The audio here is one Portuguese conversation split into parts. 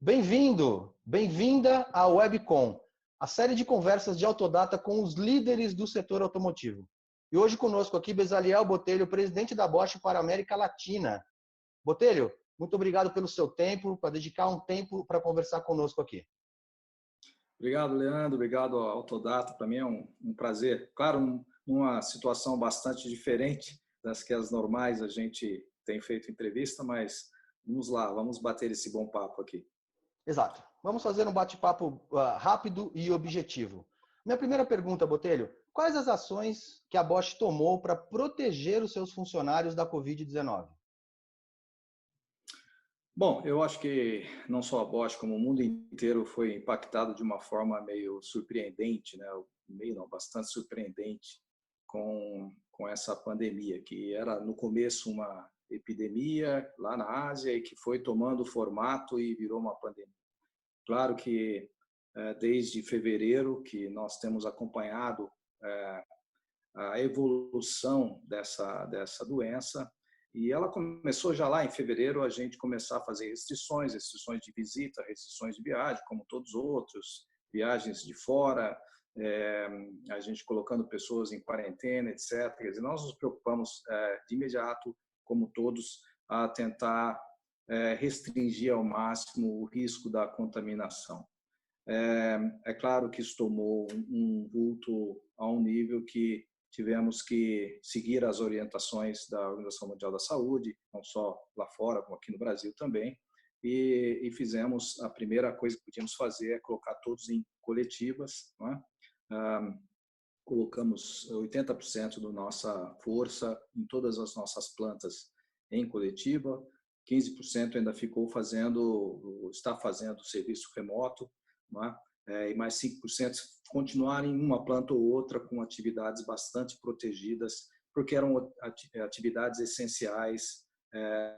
Bem-vindo, bem-vinda ao Webcom, a série de conversas de Autodata com os líderes do setor automotivo. E hoje conosco aqui, Bezaliel Botelho, presidente da Bosch para a América Latina. Botelho, muito obrigado pelo seu tempo, para dedicar um tempo para conversar conosco aqui. Obrigado, Leandro. Obrigado ao Autodata. Para mim é um prazer. Claro, numa situação bastante diferente das que as normais a gente tem feito entrevista, mas vamos lá, vamos bater esse bom papo aqui. Exato. Vamos fazer um bate-papo rápido e objetivo. Minha primeira pergunta, Botelho, quais as ações que a Bosch tomou para proteger os seus funcionários da Covid-19? Bom, eu acho que não só a Bosch, como o mundo inteiro foi impactado de uma forma meio surpreendente, né? Meio não, bastante surpreendente com essa pandemia, que era no começo uma epidemia lá na Ásia e que foi tomando formato e virou uma pandemia. Claro que desde fevereiro que nós temos acompanhado a evolução dessa doença, e ela começou já lá em fevereiro a gente começar a fazer restrições de visita, restrições de viagem, como todos os outros, viagens de fora, a gente colocando pessoas em quarentena, etc. Quer dizer, nós nos preocupamos de imediato, como todos, a tentar restringir ao máximo o risco da contaminação. É claro que isso tomou um vulto a um nível que tivemos que seguir as orientações da Organização Mundial da Saúde, não só lá fora, como aqui no Brasil também, e fizemos, a primeira coisa que podíamos fazer é colocar todos em coletivas, não é? Colocamos 80% da nossa força em todas as nossas plantas em coletiva, 15% ainda está fazendo serviço remoto, não é? E mais 5% continuarem em uma planta ou outra com atividades bastante protegidas, porque eram atividades essenciais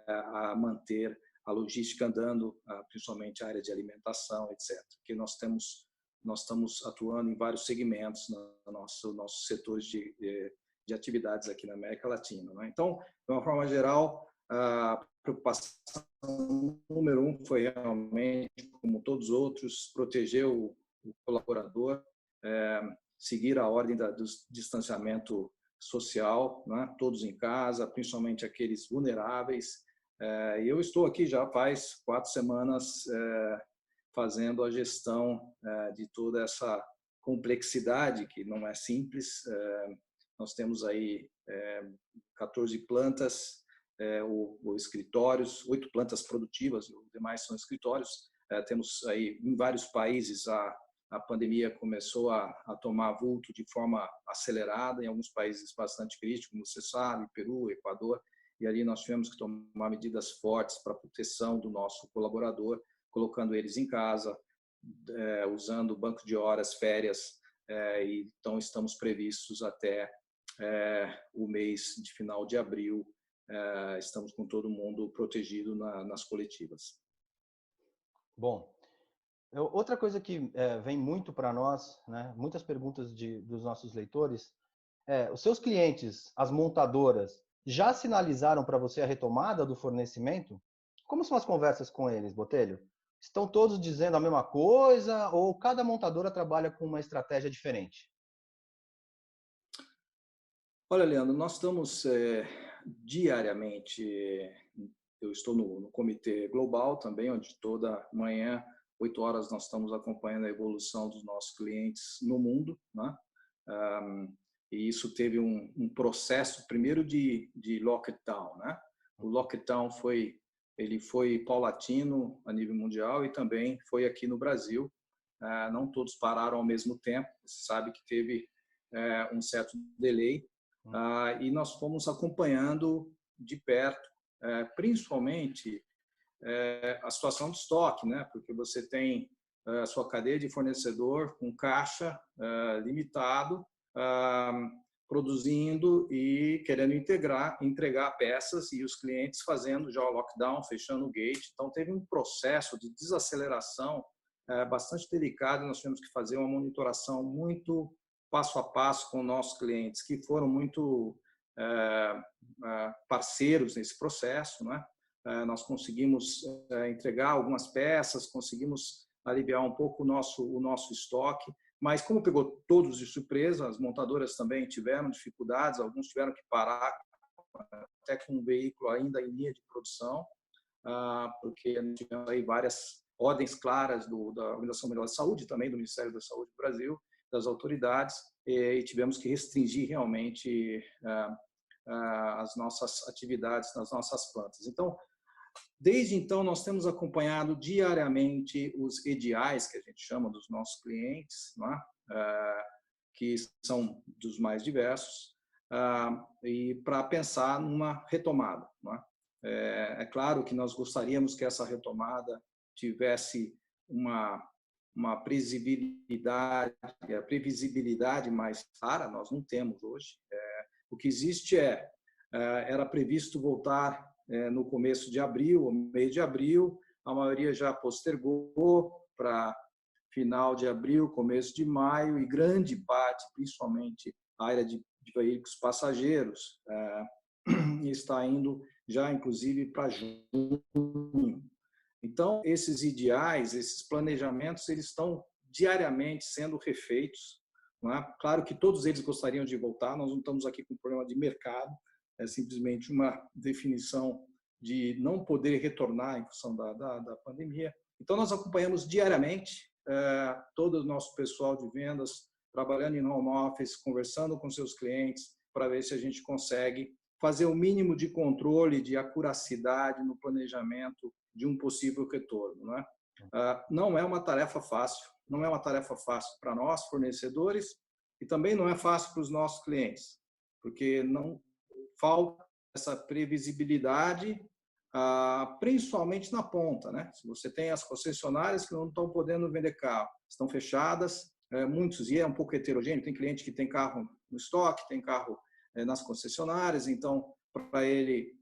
a manter a logística andando, principalmente a área de alimentação, etc. Porque nós estamos atuando em vários segmentos nos nossos setores de atividades aqui na América Latina, né? Então, de uma forma geral, a preocupação número um foi realmente, como todos os outros, proteger o colaborador, seguir a ordem do distanciamento social, né? Todos em casa, principalmente aqueles vulneráveis. E eu estou aqui já faz 4 semanas fazendo a gestão de toda essa complexidade, que não é simples. Nós temos aí 14 plantas, ou escritórios, 8 plantas produtivas, os demais são escritórios. Temos aí em vários países a pandemia começou a tomar vulto de forma acelerada, em alguns países bastante críticos, como você sabe, Peru, Equador, e ali nós tivemos que tomar medidas fortes para a proteção do nosso colaborador, colocando eles em casa, usando banco de horas, férias, e então estamos previstos até o mês de final de abril, estamos com todo mundo protegido nas coletivas. Bom, outra coisa que vem muito para nós, né, muitas perguntas dos nossos leitores, os seus clientes, as montadoras, já sinalizaram para você a retomada do fornecimento? Como são as conversas com eles, Botelho? Estão todos dizendo a mesma coisa ou cada montadora trabalha com uma estratégia diferente? Olha, Leandro, nós estamos diariamente, eu estou no comitê global também, onde toda manhã, 8 horas, nós estamos acompanhando a evolução dos nossos clientes no mundo, né? E isso teve um processo, primeiro, de lockdown, né? O lockdown foi paulatino a nível mundial e também foi aqui no Brasil. Não todos pararam ao mesmo tempo, você sabe que teve um certo delay, e nós fomos acompanhando de perto, principalmente a situação de estoque, né? Porque você tem a sua cadeia de fornecedor com caixa limitado, produzindo e querendo entregar peças, e os clientes fazendo já o lockdown, fechando o gate. Então, teve um processo de desaceleração bastante delicado. Nós tivemos que fazer uma monitoração muito passo a passo com nossos clientes, que foram muito parceiros nesse processo, né? nós conseguimos entregar algumas peças, conseguimos aliviar um pouco o nosso estoque, mas como pegou todos de surpresa, as montadoras também tiveram dificuldades, alguns tiveram que parar até com um veículo ainda em linha de produção, porque tivemos aí várias ordens claras da Organização Mundial da Saúde, também do Ministério da Saúde do Brasil, das autoridades, e tivemos que restringir realmente as nossas atividades nas nossas plantas. Então, desde então, nós temos acompanhado diariamente os ediais, que a gente chama dos nossos clientes, não é? Que são dos mais diversos, e para pensar numa retomada. Não é? É claro que nós gostaríamos que essa retomada tivesse uma previsibilidade mais clara, nós não temos hoje. O que existe era previsto voltar no começo de abril, ou meio de abril, a maioria já postergou para final de abril, começo de maio, e grande parte, principalmente a área de veículos passageiros, está indo já, inclusive, para junho. Então, esses ideais, esses planejamentos, eles estão diariamente sendo refeitos. Não é? Claro que todos eles gostariam de voltar, nós não estamos aqui com um problema de mercado, é simplesmente uma definição de não poder retornar em função da pandemia. Então, nós acompanhamos diariamente todo o nosso pessoal de vendas trabalhando em home office, conversando com seus clientes, para ver se a gente consegue fazer o mínimo de controle, de acuracidade no planejamento de um possível retorno. Não é? Não é uma tarefa fácil, não é uma tarefa fácil para nós, fornecedores, e também não é fácil para os nossos clientes, porque não falta essa previsibilidade, principalmente na ponta, né? Se você tem as concessionárias que não estão podendo vender carro, estão fechadas, muitos, e é um pouco heterogêneo, tem cliente que tem carro no estoque, tem carro nas concessionárias, então, para ele,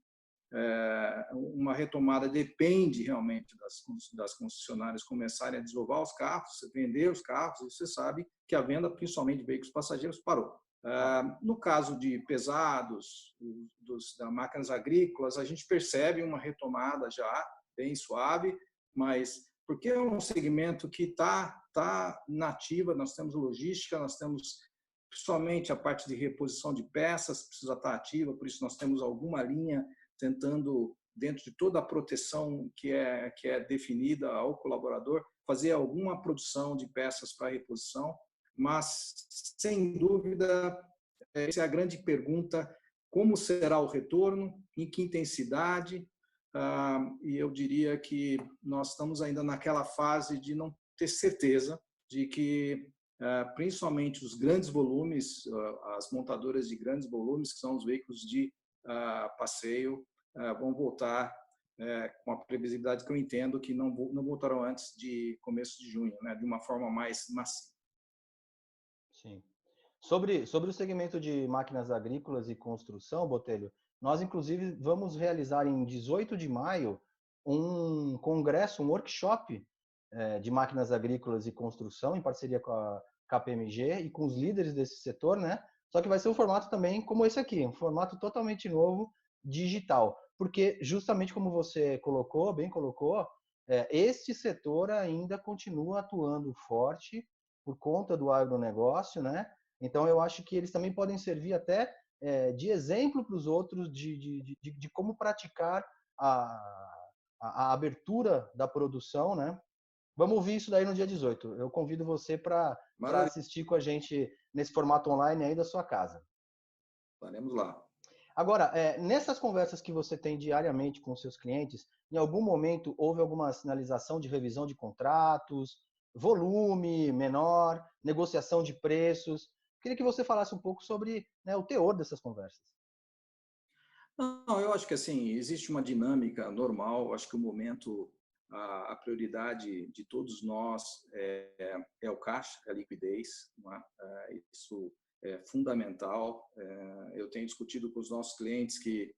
uma retomada depende realmente das concessionárias começarem a desovar os carros, vender os carros, e você sabe que a venda, principalmente de veículos passageiros, parou. No caso de pesados, das máquinas agrícolas, a gente percebe uma retomada já bem suave, mas porque é um segmento que está nativa, nós temos logística, nós temos principalmente a parte de reposição de peças, precisa estar ativa, por isso nós temos alguma linha tentando, dentro de toda a proteção que é definida ao colaborador, fazer alguma produção de peças para reposição. Mas, sem dúvida, essa é a grande pergunta: como será o retorno, em que intensidade? E eu diria que nós estamos ainda naquela fase de não ter certeza de que, principalmente os grandes volumes, as montadoras de grandes volumes, que são os veículos de passeio, vão voltar com a previsibilidade que eu entendo que não voltarão antes de começo de junho, né, de uma forma mais massiva. Sim. Sobre o segmento de máquinas agrícolas e construção, Botelho, nós, inclusive, vamos realizar em 18 de maio um congresso, um workshop de máquinas agrícolas e construção, em parceria com a KPMG e com os líderes desse setor, né? Só que vai ser um formato também como esse aqui, um formato totalmente novo, digital. Porque, justamente como você colocou, bem colocou, este setor ainda continua atuando forte por conta do agronegócio, né? Então, eu acho que eles também podem servir até de exemplo para os outros de como praticar a abertura da produção, né? Vamos ouvir isso daí no dia 18. Eu convido você para assistir com a gente nesse formato online aí da sua casa. Estaremos lá. Agora, nessas conversas que você tem diariamente com seus clientes, em algum momento houve alguma sinalização de revisão de contratos, volume menor, negociação de preços? Queria que você falasse um pouco sobre, né, o teor dessas conversas. Não, eu acho que assim existe uma dinâmica normal. Acho que o momento, a prioridade de todos nós é o caixa, é a liquidez. Não é? Isso é fundamental. Eu tenho discutido com os nossos clientes que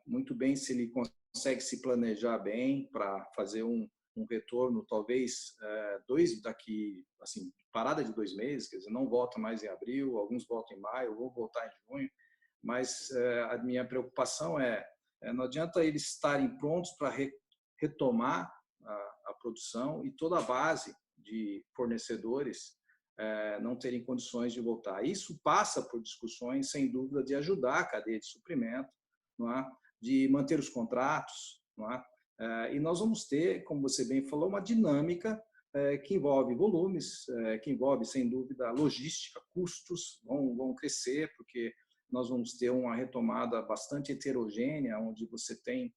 muito bem se ele consegue se planejar bem para fazer um retorno, talvez daqui, assim, parada de 2 meses, quer dizer, não volta mais em abril, alguns voltam em maio, vou voltar em junho, mas a minha preocupação é Não adianta eles estarem prontos para retomar a produção e toda a base de fornecedores não terem condições de voltar. Isso passa por discussões, sem dúvida, de ajudar a cadeia de suprimento, não é? De manter os contratos, não é? E nós vamos ter, como você bem falou, uma dinâmica que envolve volumes, que envolve, sem dúvida, logística, custos vão crescer, porque nós vamos ter uma retomada bastante heterogênea, onde você tem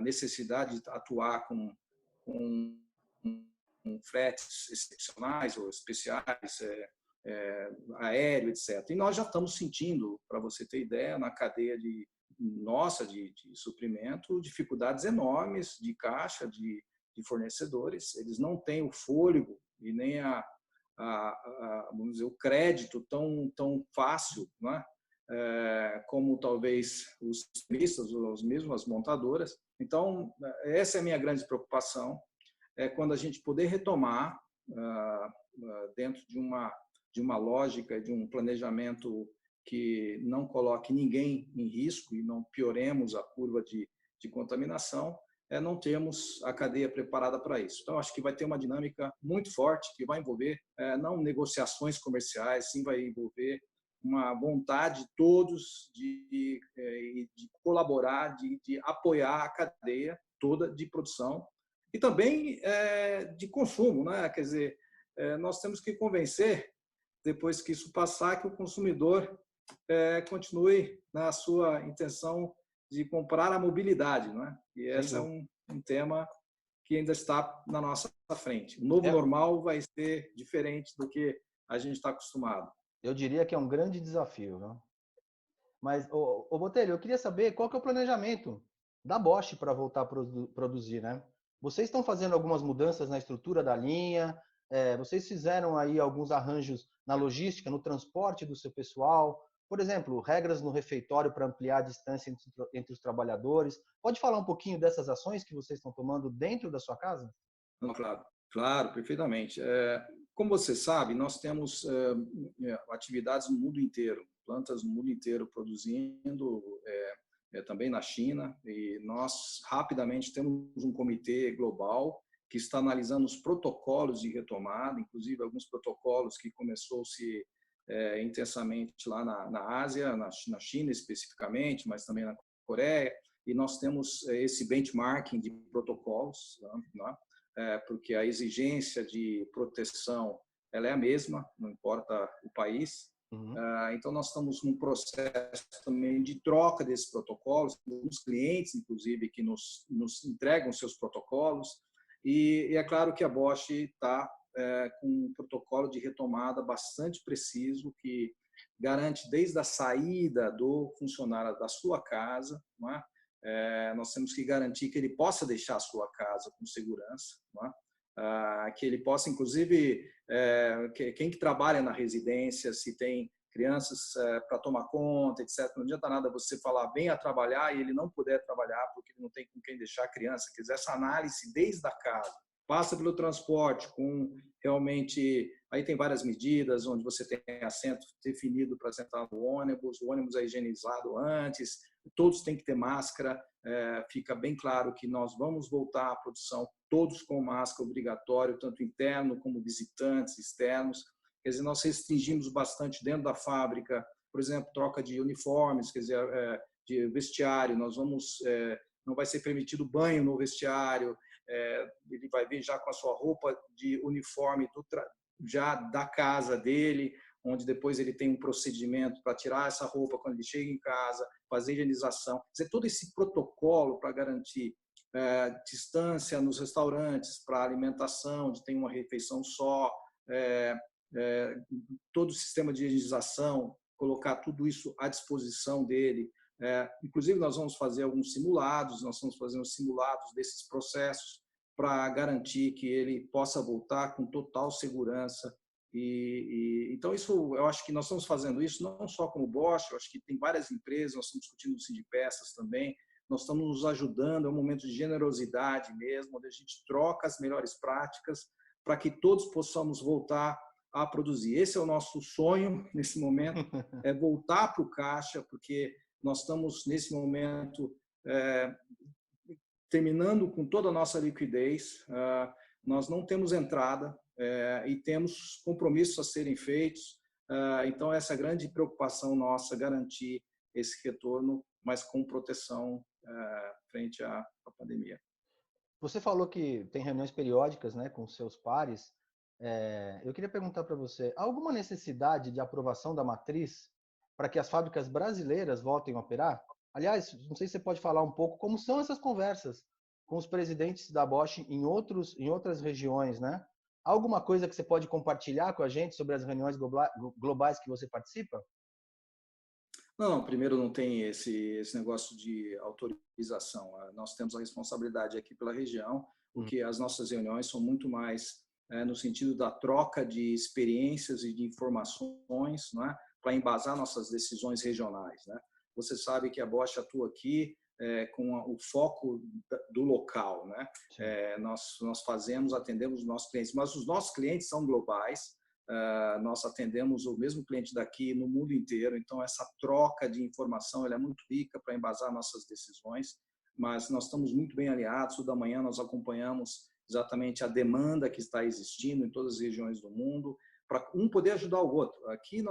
necessidade de atuar com fretes excepcionais ou especiais, aéreo, etc. E nós já estamos sentindo, para você ter ideia, na cadeia de suprimento, dificuldades enormes de caixa, de fornecedores. Eles não têm o fôlego e nem vamos dizer, o crédito tão fácil, né? Como talvez os listas ou as mesmas montadoras. Então, essa é a minha grande preocupação, quando a gente poder retomar dentro de uma lógica, de um planejamento que não coloque ninguém em risco e não pioremos a curva de contaminação, não temos a cadeia preparada para isso. Então, acho que vai ter uma dinâmica muito forte que vai envolver não negociações comerciais, sim vai envolver uma vontade de todos de colaborar, de apoiar a cadeia toda de produção e também de consumo, né? Quer dizer, nós temos que convencer, depois que isso passar, que o consumidor continue na sua intenção de comprar a mobilidade, não é? E esse é um tema que ainda está na nossa frente. O novo normal vai ser diferente do que a gente está acostumado. Eu diria que é um grande desafio, né? Mas, Botelho, eu queria saber qual que é o planejamento da Bosch para voltar a produzir, né? Vocês estão fazendo algumas mudanças na estrutura da linha, vocês fizeram aí alguns arranjos na logística, no transporte do seu pessoal, por exemplo, regras no refeitório para ampliar a distância entre os trabalhadores. Pode falar um pouquinho dessas ações que vocês estão tomando dentro da sua casa? Não, claro, perfeitamente. Como você sabe, nós temos atividades no mundo inteiro, plantas no mundo inteiro produzindo, também na China, e nós rapidamente temos um comitê global que está analisando os protocolos de retomada, inclusive alguns protocolos que começou-se intensamente lá na Ásia, na China especificamente, mas também na Coreia, e nós temos esse benchmarking de protocolos, né? Porque a exigência de proteção ela é a mesma, não importa o país. Uhum. Então, nós estamos num processo também de troca desses protocolos, os clientes, inclusive, que nos entregam seus protocolos, e é claro que a Bosch está com um protocolo de retomada bastante preciso, que garante desde a saída do funcionário da sua casa, não é? Nós temos que garantir que ele possa deixar a sua casa com segurança, não é? Que ele possa, inclusive, quem que trabalha na residência, se tem crianças para tomar conta, etc. Não adianta nada você falar, venha trabalhar, e ele não puder trabalhar porque ele não tem com quem deixar a criança. Quer dizer, essa análise desde a casa, passa pelo transporte, com realmente... Aí tem várias medidas, onde você tem assento definido para sentar no ônibus, o ônibus é higienizado antes, todos têm que ter máscara, fica bem claro que nós vamos voltar à produção todos com máscara obrigatório, tanto interno como visitantes externos. Quer dizer, nós restringimos bastante dentro da fábrica, por exemplo, troca de uniformes, quer dizer, de vestiário, não vai ser permitido banho no vestiário, ele vai vir já com a sua roupa de uniforme já da casa dele, onde depois ele tem um procedimento para tirar essa roupa quando ele chega em casa, fazer higienização. Quer dizer, todo esse protocolo para garantir distância nos restaurantes, para alimentação, de ter uma refeição só, todo o sistema de higienização, colocar tudo isso à disposição dele. Inclusive, nós vamos fazer alguns simulados, desses processos para garantir que ele possa voltar com total segurança. Então, isso, eu acho que nós estamos fazendo isso não só como Bosch, eu acho que tem várias empresas, nós estamos discutindo o Sindipeças também, nós estamos nos ajudando, é um momento de generosidade mesmo, onde a gente troca as melhores práticas para que todos possamos voltar a produzir. Esse é o nosso sonho nesse momento, é voltar para o caixa, porque nós estamos, nesse momento, terminando com toda a nossa liquidez, nós não temos entrada e temos compromissos a serem feitos, então essa é a grande preocupação nossa, garantir esse retorno, mas com proteção frente à pandemia. Você falou que tem reuniões periódicas, né, com seus pares. Eu queria perguntar para você, há alguma necessidade de aprovação da matriz para que as fábricas brasileiras voltem a operar? Aliás, não sei se você pode falar um pouco como são essas conversas com os presidentes da Bosch em outras regiões, né? Há alguma coisa que você pode compartilhar com a gente sobre as reuniões globais que você participa? Não, primeiro não tem esse negócio de autorização. Nós temos a responsabilidade aqui pela região, porque as nossas reuniões são muito mais no sentido da troca de experiências e de informações, não é? Para embasar nossas decisões regionais, né? Você sabe que a Bosch atua aqui com o foco do local, né? Nós atendemos os nossos clientes, mas os nossos clientes são globais. Nós atendemos o mesmo cliente daqui no mundo inteiro, então essa troca de informação ela é muito rica para embasar nossas decisões, mas nós estamos muito bem alinhados. Toda manhã nós acompanhamos exatamente a demanda que está existindo em todas as regiões do mundo, para um poder ajudar o outro. Aqui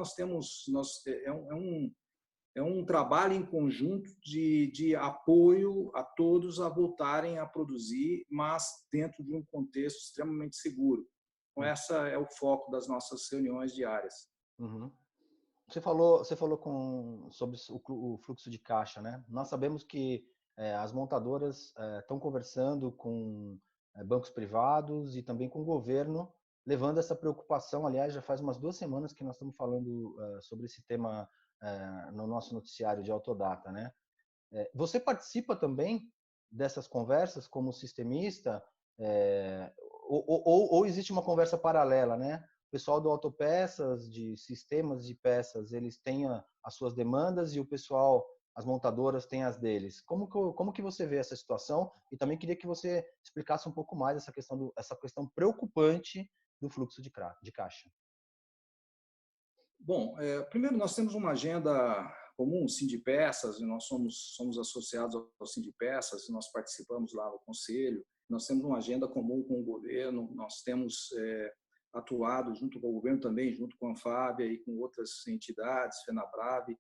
é um trabalho em conjunto de apoio a todos a voltarem a produzir, mas dentro de um contexto extremamente seguro. Então, essa é o foco das nossas reuniões diárias. Uhum. Você falou sobre o fluxo de caixa, né? Nós sabemos que as montadoras estão conversando com bancos privados e também com o governo, levando essa preocupação. Aliás, já faz umas 2 semanas que nós estamos falando sobre esse tema no nosso noticiário de Autodata, né? Você participa também dessas conversas como sistemista? Ou existe uma conversa paralela, né? O pessoal do autopeças, de sistemas de peças, eles têm as suas demandas e o pessoal, as montadoras, têm as deles. Como que você vê essa situação? E também queria que você explicasse um pouco mais essa questão preocupante do fluxo de caixa. Bom, primeiro nós temos uma agenda comum, o Sindipeças, e nós somos associados ao Sindipeças, e nós participamos lá no conselho. Nós temos uma agenda comum com o governo, nós temos atuado junto com o governo também, junto com a Anfávia e com outras entidades, FENABRAVE,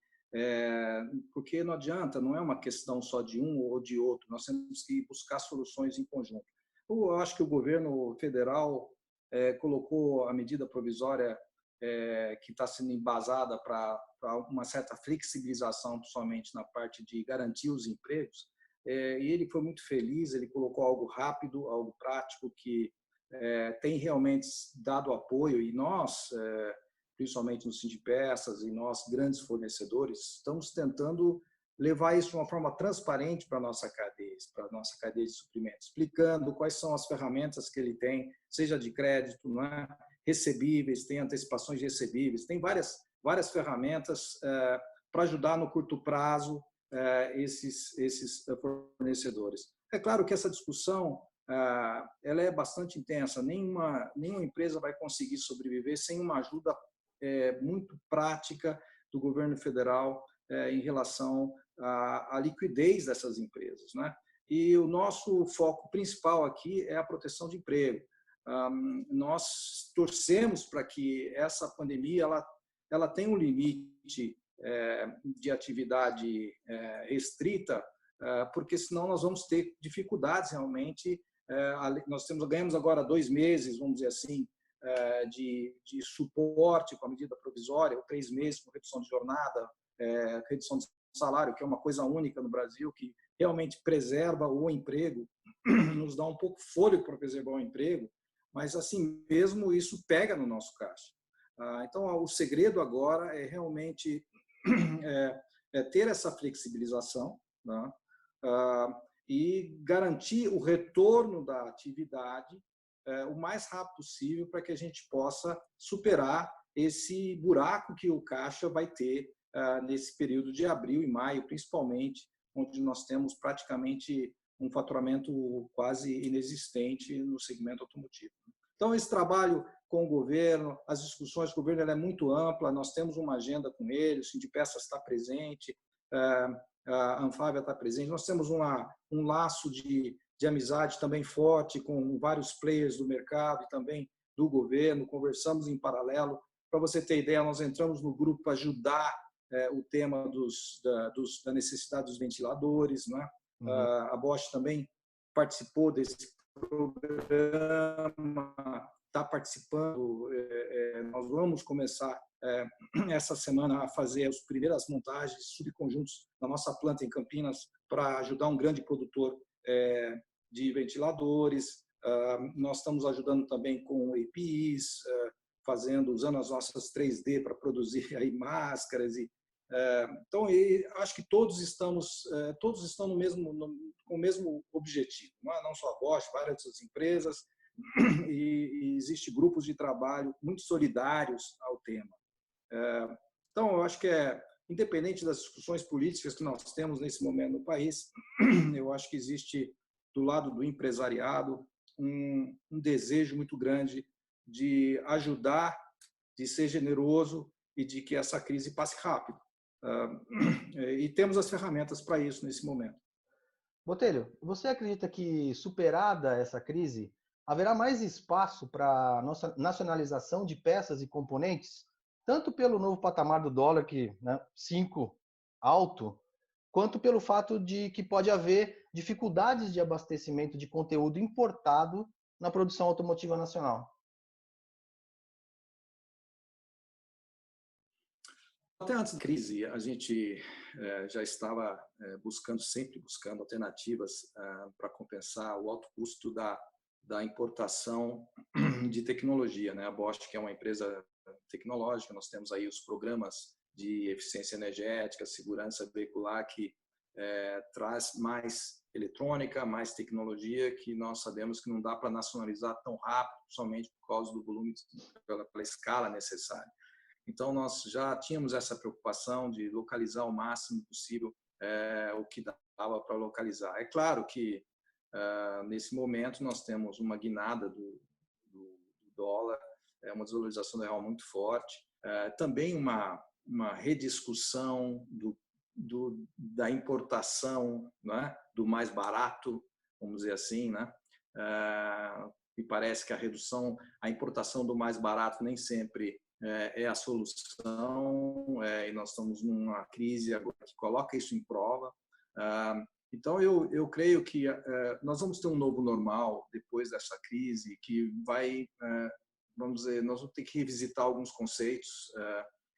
porque não adianta, não é uma questão só de um ou de outro, nós temos que buscar soluções em conjunto. Eu acho que o governo federal colocou a medida provisória que está sendo embasada para uma certa flexibilização, principalmente na parte de garantir os empregos, e ele foi muito feliz, ele colocou algo rápido, algo prático, que tem realmente dado apoio, e nós, principalmente no Sindipeças e nós, grandes fornecedores, estamos tentando levar isso de uma forma transparente para a nossa cadeia de suprimentos, explicando quais são as ferramentas que ele tem, seja de crédito, não é? Recebíveis, tem antecipações de recebíveis, tem várias ferramentas para ajudar no curto prazo esses fornecedores. É claro que essa discussão ela é bastante intensa, nenhuma empresa vai conseguir sobreviver sem uma ajuda muito prática do governo federal em relação à liquidez dessas empresas, né? E o nosso foco principal aqui é a proteção de emprego. Nós torcemos para que essa pandemia ela tenha um limite de atividade restrita, porque senão nós vamos ter dificuldades realmente. Nós ganhamos agora 2 meses, vamos dizer assim, de suporte com a medida provisória, ou 3 meses com redução de jornada, redução de salário, que é uma coisa única no Brasil, que realmente preserva o emprego, nos dá um pouco fôlego para preservar o emprego, mas assim mesmo isso pega no nosso caixa. Então, o segredo agora é realmente ter essa flexibilização, né? E garantir o retorno da atividade o mais rápido possível para que a gente possa superar esse buraco que o caixa vai ter nesse período de abril e maio, principalmente, onde nós temos praticamente um faturamento quase inexistente no segmento automotivo. Então, esse trabalho com o governo, as discussões com o governo, ela é muito ampla, nós temos uma agenda com ele, o Sindipeças está presente, a Anfávia está presente. Nós temos um laço de amizade também forte com vários players do mercado e também do governo, conversamos em paralelo. Para você ter ideia, nós entramos no grupo para ajudar o tema da necessidade dos ventiladores, né? A Bosch também participou desse programa, está participando. Nós vamos começar essa semana a fazer as primeiras montagens subconjuntos na nossa planta em Campinas para ajudar um grande produtor de ventiladores. Nós estamos ajudando também com APIs, usando as nossas 3D para produzir aí máscaras. Então, acho que todos estão com o mesmo objetivo, não só a Bosch, várias outras empresas, e existem grupos de trabalho muito solidários ao tema. Então, eu acho que independente das discussões políticas que nós temos nesse momento no país, eu acho que existe, do lado do empresariado, um desejo muito grande de ajudar, de ser generoso e de que essa crise passe rápido. E temos as ferramentas para isso nesse momento. Botelho, você acredita que, superada essa crise, haverá mais espaço para nossa nacionalização de peças e componentes, tanto pelo novo patamar do dólar, que 5 alto, quanto pelo fato de que pode haver dificuldades de abastecimento de conteúdo importado na produção automotiva nacional? Até antes da crise, a gente já estava sempre buscando alternativas para compensar o alto custo da importação de tecnologia, né? A Bosch, que é uma empresa tecnológica, nós temos aí os programas de eficiência energética, segurança veicular, que traz mais eletrônica, mais tecnologia, que nós sabemos que não dá para nacionalizar tão rápido, somente por causa do volume, pela escala necessária. Então, nós já tínhamos essa preocupação de localizar o máximo possível o que dava para localizar. É claro que, nesse momento, nós temos uma guinada do dólar, uma desvalorização do real muito forte, também uma rediscussão da importação, né, do mais barato, vamos dizer assim, né? E parece que a importação do mais barato nem sempre é a solução, e nós estamos numa crise agora que coloca isso em prova. Então, eu creio que nós vamos ter um novo normal depois dessa crise, que vai, vamos dizer, nós vamos ter que revisitar alguns conceitos,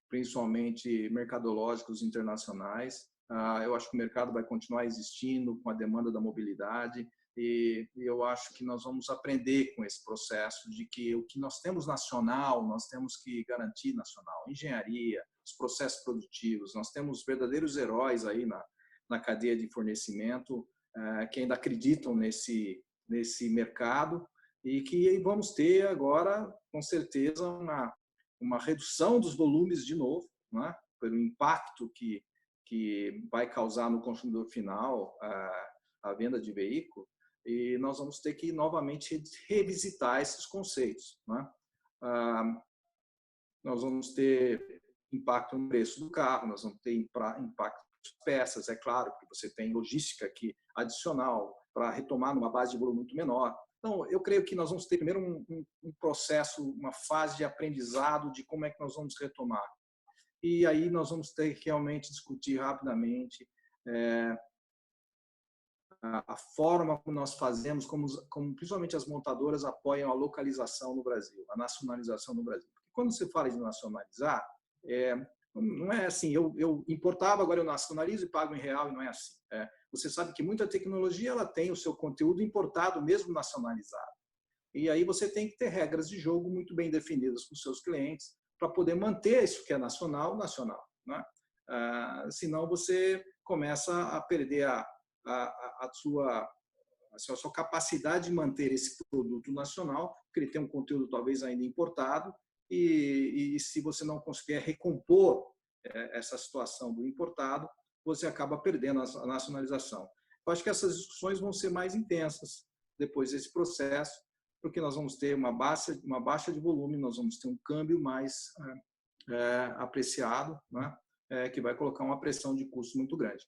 principalmente mercadológicos internacionais. Eu acho que o mercado vai continuar existindo com a demanda da mobilidade, e eu acho que nós vamos aprender com esse processo de que o que nós temos nacional, nós temos que garantir nacional. Engenharia, os processos produtivos, nós temos verdadeiros heróis aí na cadeia de fornecimento que ainda acreditam nesse mercado, e que vamos ter agora, com certeza, uma redução dos volumes de novo, né, pelo impacto que vai causar no consumidor final a venda de veículo. E nós vamos ter que novamente revisitar esses conceitos, né? Nós vamos ter impacto no preço do carro, nós vamos ter impacto nas peças, é claro, porque você tem logística aqui adicional para retomar numa base de volume muito menor. Então, eu creio que nós vamos ter primeiro um processo, uma fase de aprendizado de como é que nós vamos retomar. E aí nós vamos ter que realmente discutir rapidamente a forma como nós fazemos, como principalmente as montadoras apoiam a localização no Brasil, a nacionalização no Brasil. Porque quando você fala de nacionalizar, não é assim, eu importava, agora eu nacionalizo e pago em real, e não é assim. Você sabe que muita tecnologia ela tem o seu conteúdo importado, mesmo nacionalizado. E aí você tem que ter regras de jogo muito bem definidas com os seus clientes para poder manter isso que é nacional, né? Senão você começa a perder a sua capacidade de manter esse produto nacional, porque ele tem um conteúdo talvez ainda importado, e se você não conseguir recompor essa situação do importado, você acaba perdendo a nacionalização. Eu acho que essas discussões vão ser mais intensas depois desse processo, porque nós vamos ter uma baixa de volume, nós vamos ter um câmbio mais apreciado, né? que vai colocar uma pressão de custo muito grande.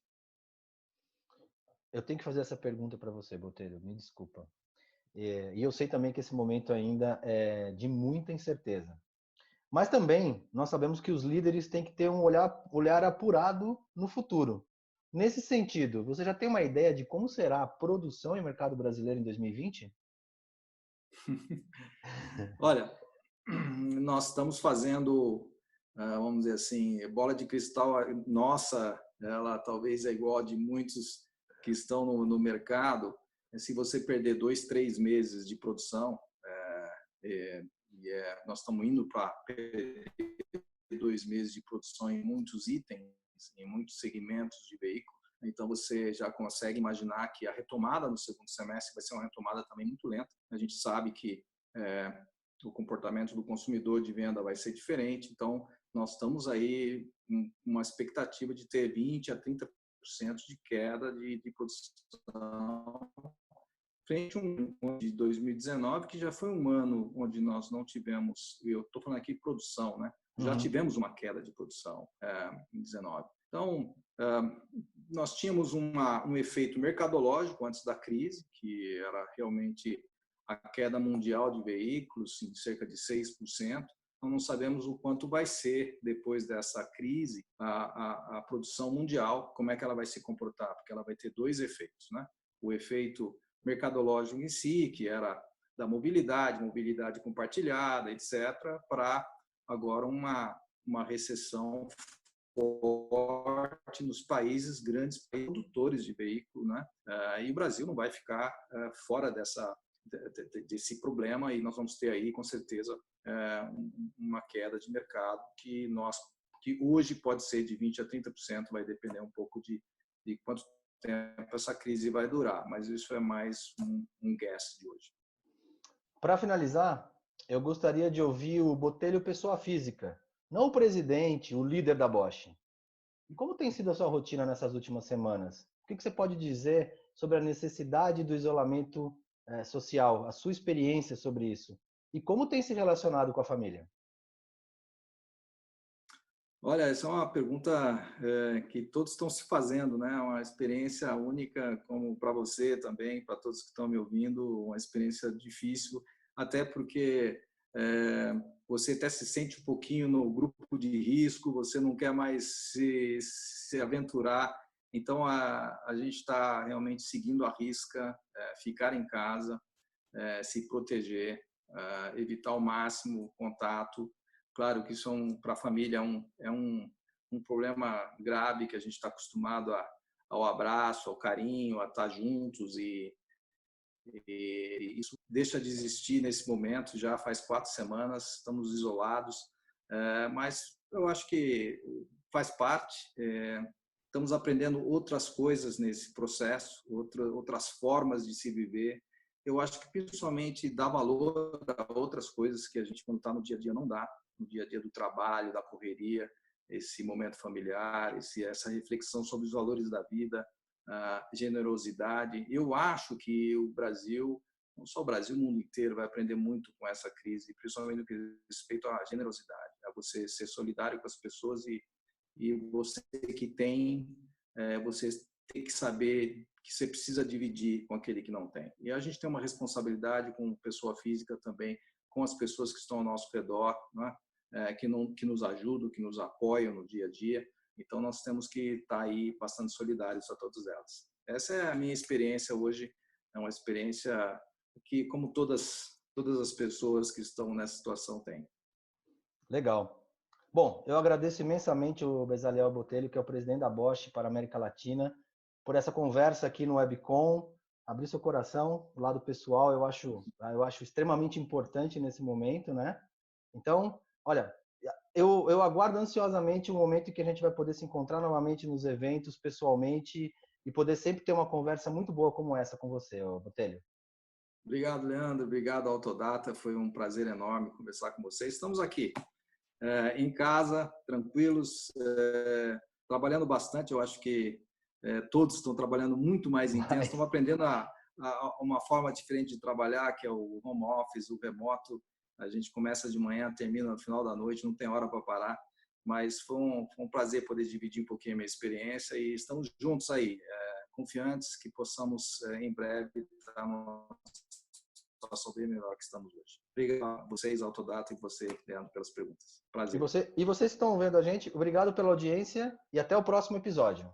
Eu tenho que fazer essa pergunta para você, Botelho, me desculpa. E eu sei também que esse momento ainda é de muita incerteza. Mas também nós sabemos que os líderes têm que ter um olhar apurado no futuro. Nesse sentido, você já tem uma ideia de como será a produção em mercado brasileiro em 2020? Olha, nós estamos fazendo, vamos dizer assim, bola de cristal nossa, ela talvez é igual a de muitos que estão no mercado. Se você perder 2, 3 meses de produção, nós estamos indo para 2 meses de produção em muitos itens, em muitos segmentos de veículo. Então, você já consegue imaginar que a retomada no segundo semestre vai ser uma retomada também muito lenta. A gente sabe que o comportamento do consumidor de venda vai ser diferente. Então, nós estamos aí com uma expectativa de ter 20% a 30% de queda de produção frente a um ano de 2019, que já foi um ano onde nós não tivemos, eu estou falando aqui de produção, né? Já tivemos uma queda de produção em 19. Então, nós tínhamos um efeito mercadológico antes da crise, que era realmente a queda mundial de veículos em cerca de 6%. Então, não sabemos o quanto vai ser, depois dessa crise, a produção mundial, como é que ela vai se comportar, porque ela vai ter 2 efeitos, né? O efeito mercadológico em si, que era da mobilidade compartilhada, etc., para agora uma recessão forte nos países, grandes produtores de veículo, né? E o Brasil não vai ficar fora desse problema, e nós vamos ter aí, com certeza, uma queda de mercado que hoje pode ser de 20% a 30%, vai depender um pouco de quanto tempo essa crise vai durar, mas isso é mais um guess de hoje. Para finalizar, eu gostaria de ouvir o Botelho pessoa física, não o presidente, o líder da Bosch. E como tem sido a sua rotina nessas últimas semanas? O que você pode dizer sobre a necessidade do isolamento social, a sua experiência sobre isso? E como tem se relacionado com a família? Olha, essa é uma pergunta que todos estão se fazendo, né? Uma experiência única, como para você também, para todos que estão me ouvindo, uma experiência difícil, até porque você até se sente um pouquinho no grupo de risco, você não quer mais se aventurar. Então, a gente está realmente seguindo a risca, ficar em casa, se proteger, evitar ao máximo o contato. Claro que isso para a família é um problema grave, que a gente está acostumado ao abraço, ao carinho, a estar juntos, e isso deixa de existir nesse momento. Já faz 4 semanas, estamos isolados, mas eu acho que faz parte. Estamos aprendendo outras coisas nesse processo, outras formas de se viver. Eu acho que principalmente dá valor a outras coisas que a gente, quando está no dia a dia, não dá. No dia a dia do trabalho, da correria, esse momento familiar, essa reflexão sobre os valores da vida, a generosidade. Eu acho que o Brasil, não só o Brasil, o mundo inteiro vai aprender muito com essa crise, principalmente no que diz respeito à generosidade, a você ser solidário com as pessoas, e você que tem, você tem que saber que você precisa dividir com aquele que não tem. E a gente tem uma responsabilidade com pessoa física também, com as pessoas que estão ao nosso redor, né? Que nos ajudam, que nos apoiam no dia a dia. Então, nós temos que estar aí bastante solidários a todas elas. Essa é a minha experiência hoje. É uma experiência que, como todas as pessoas que estão nessa situação têm. Legal. Bom, eu agradeço imensamente o Bezaliel Botelho, que é o presidente da Bosch para a América Latina, por essa conversa aqui no Webcom. Abrir seu coração, o lado pessoal, eu acho extremamente importante nesse momento, né? Então, olha, eu aguardo ansiosamente o momento em que a gente vai poder se encontrar novamente nos eventos, pessoalmente, e poder sempre ter uma conversa muito boa como essa com você, Botelho. Obrigado, Leandro. Obrigado, Autodata. Foi um prazer enorme conversar com vocês. Estamos aqui em casa, tranquilos, trabalhando bastante. Eu acho que todos estão trabalhando muito mais intenso. Estão aprendendo uma forma diferente de trabalhar, que é o home office, o remoto. A gente começa de manhã, termina no final da noite, não tem hora para parar. mas foi um prazer poder dividir um pouquinho a minha experiência e estamos juntos aí, confiantes que possamos em breve estar numa situação bem melhor que estamos hoje. Obrigado a vocês, Autodata, e você, Leandro, pelas perguntas. Prazer. E vocês que estão vendo a gente, obrigado pela audiência e até o próximo episódio.